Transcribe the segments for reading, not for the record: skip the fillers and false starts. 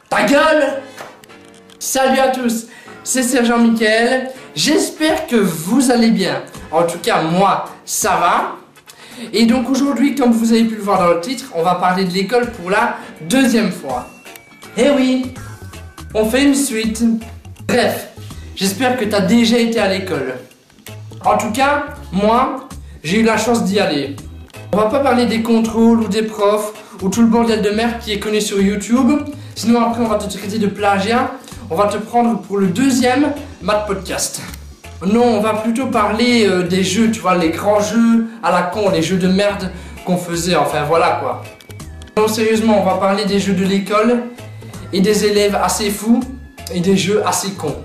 Ta gueule! Salut à tous, c'est Sergent Michael. J'espère que vous allez bien. En tout cas, moi, ça va. Et donc aujourd'hui, comme vous avez pu le voir dans le titre, on va parler de l'école pour la deuxième fois. Eh oui, on fait une suite. Bref, j'espère que tu as déjà été à l'école. En tout cas, moi, j'ai eu la chance d'y aller. On va pas parler des contrôles ou des profs ou tout le bordel de merde qui est connu sur YouTube. Sinon après on va te traiter de plagiat. On va te prendre pour le deuxième Math Podcast. Non, on va plutôt parler des jeux, tu vois, les grands jeux à la con, les jeux de merde qu'on faisait, enfin voilà quoi. Non, sérieusement, on va parler des jeux de l'école et des élèves assez fous et des jeux assez cons.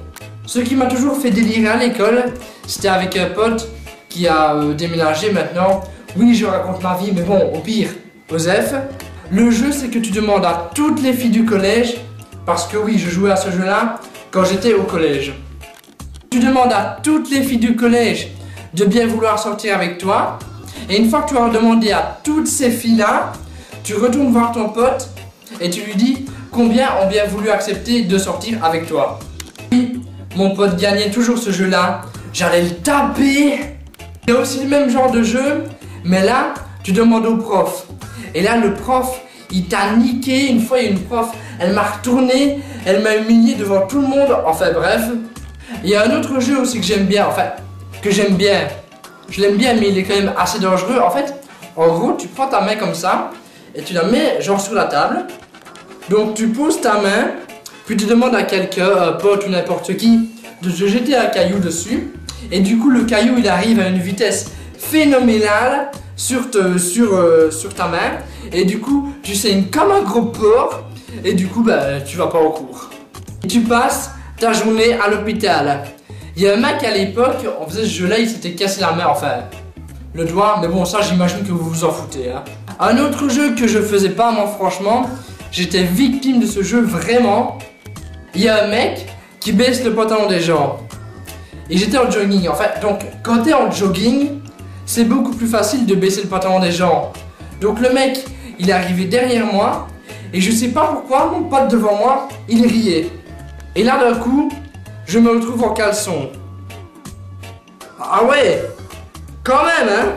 Ce qui m'a toujours fait délirer à l'école, c'était avec un pote qui a déménagé maintenant. Oui, je raconte ma vie, mais bon, au pire, Osef. Le jeu, c'est que tu demandes à toutes les filles du collège, parce que oui, je jouais à ce jeu-là quand j'étais au collège. Tu demandes à toutes les filles du collège de bien vouloir sortir avec toi, et une fois que tu as demandé à toutes ces filles-là, tu retournes voir ton pote et tu lui dis combien ont bien voulu accepter de sortir avec toi. Oui, mon pote gagnait toujours ce jeu-là, j'allais le taper. Il y a aussi le même genre de jeu, mais là, tu demandes au prof. Et là, le prof, il t'a niqué. Une fois, il y a une prof, elle m'a retourné, elle m'a humilié devant tout le monde. Enfin bref. Il y a un autre jeu aussi que j'aime bien, enfin, que j'aime bien. Je l'aime bien, mais il est quand même assez dangereux. En fait, en gros, tu prends ta main comme ça, et tu la mets genre sur la table. Donc tu poses ta main, puis tu demandes à quelqu'un, un pote ou n'importe qui, de te jeter un caillou dessus. Et du coup, le caillou, il arrive à une vitesse phénoménale sur ta main. Et du coup, tu saignes comme un gros porc. Et du coup, bah, tu vas pas au cours. Et tu passes ta journée à l'hôpital. Il y a un mec à l'époque, on faisait ce jeu-là, il s'était cassé la main, enfin, le doigt. Mais bon, ça, j'imagine que vous vous en foutez. Hein. Un autre jeu que je faisais pas, moi, franchement, j'étais victime de ce jeu, vraiment. Il y a un mec qui baisse le pantalon des gens. Et j'étais en jogging, en fait. Donc, quand t'es en jogging, c'est beaucoup plus facile de baisser le pantalon des gens. Donc, le mec, il est arrivé derrière moi. Et je sais pas pourquoi, mon pote devant moi, il riait. Et là, d'un coup, je me retrouve en caleçon. Ah ouais, quand même, hein.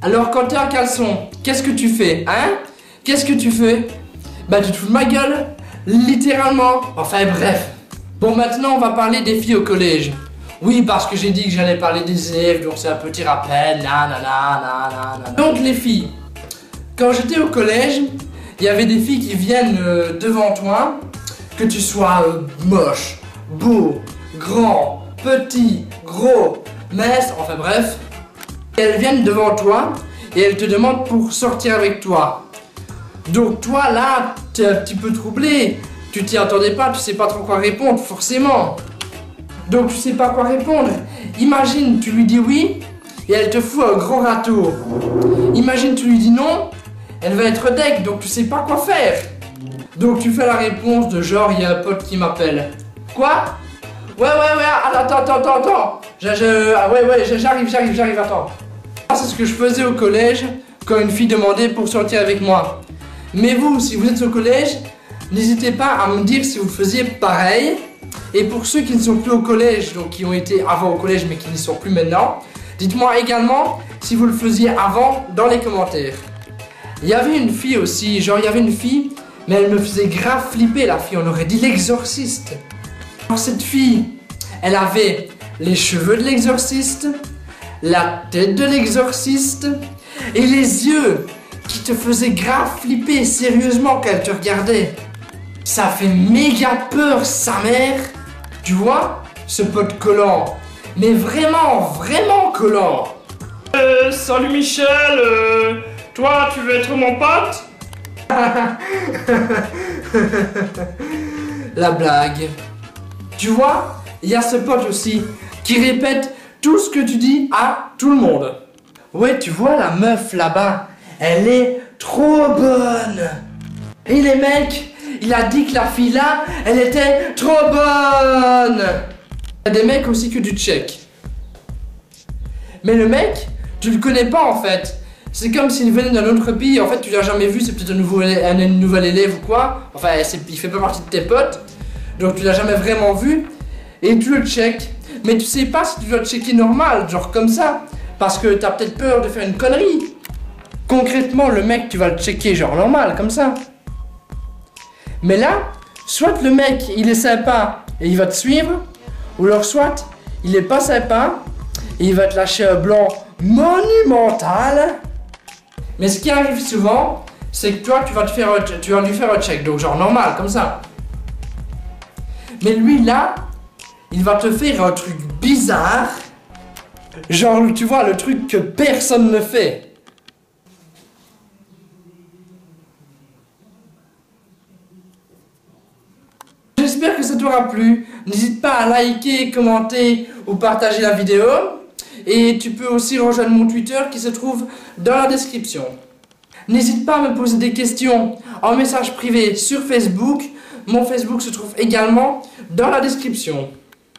Alors, quand t'es en caleçon, qu'est-ce que tu fais, hein? Qu'est-ce que tu fais? Bah, tu te fous de ma gueule, littéralement. Enfin, bref. Bon, maintenant, on va parler des filles au collège. Oui, parce que j'ai dit que j'allais parler des élèves, donc c'est un petit rappel, nanana. Donc les filles, quand j'étais au collège, il y avait des filles qui viennent devant toi, que tu sois moche, beau, grand, petit, gros, mince, enfin bref. Elles viennent devant toi et elles te demandent pour sortir avec toi. Donc toi là, t'es un petit peu troublé, tu t'y attendais pas, tu sais pas trop quoi répondre, forcément. Donc tu sais pas quoi répondre. Imagine, tu lui dis oui et elle te fout un gros râteau. Imagine, tu lui dis non, elle va être deg, donc tu sais pas quoi faire. Donc tu fais la réponse de genre, il y a un pote qui m'appelle. Quoi? Ouais, attends. J'arrive, attends. C'est ce que je faisais au collège quand une fille demandait pour sortir avec moi. Mais vous, si vous êtes au collège, n'hésitez pas à me dire si vous faisiez pareil. Et pour ceux qui ne sont plus au collège, donc qui ont été avant au collège mais qui n'y sont plus maintenant, dites-moi également si vous le faisiez avant dans les commentaires. Il y avait une fille aussi, genre il y avait une fille, mais elle me faisait grave flipper la fille, on aurait dit l'exorciste. Alors cette fille, elle avait les cheveux de l'exorciste, la tête de l'exorciste et les yeux qui te faisaient grave flipper sérieusement quand elle te regardait. Ça fait méga peur, sa mère. Tu vois, ce pote collant. Mais vraiment collant. Salut Michel, toi tu veux être mon pote? La blague. Tu vois, il y a ce pote aussi qui répète tout ce que tu dis à tout le monde. Ouais, tu vois la meuf là-bas, elle est trop bonne. Et les mecs, il a dit que la fille là, elle était trop bonne. Il y a des mecs aussi que tu check. Mais le mec, tu le connais pas en fait. C'est comme s'il venait d'un autre pays, en fait tu l'as jamais vu, c'est peut-être un nouvel élève ou quoi. Enfin, il fait pas partie de tes potes, donc tu l'as jamais vraiment vu. Et tu le check, mais tu sais pas si tu dois le checker normal, genre comme ça. Parce que t'as peut-être peur de faire une connerie. Concrètement, le mec, tu vas le checker genre normal, comme ça. Mais là, soit le mec, il est sympa et il va te suivre, ou alors soit, il est pas sympa et il va te lâcher un blanc monumental. Mais ce qui arrive souvent, c'est que toi, tu vas lui faire un check, donc genre normal, comme ça. Mais lui, là, il va te faire un truc bizarre. Genre, tu vois, le truc que personne ne fait. J'espère que ça t'aura plu. N'hésite pas à liker, commenter ou partager la vidéo. Et tu peux aussi rejoindre mon Twitter qui se trouve dans la description. N'hésite pas à me poser des questions en message privé sur Facebook. Mon Facebook se trouve également dans la description.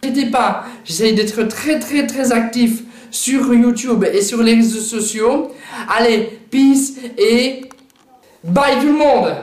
N'hésitez pas, j'essaye d'être très actif sur YouTube et sur les réseaux sociaux. Allez, peace et bye tout le monde!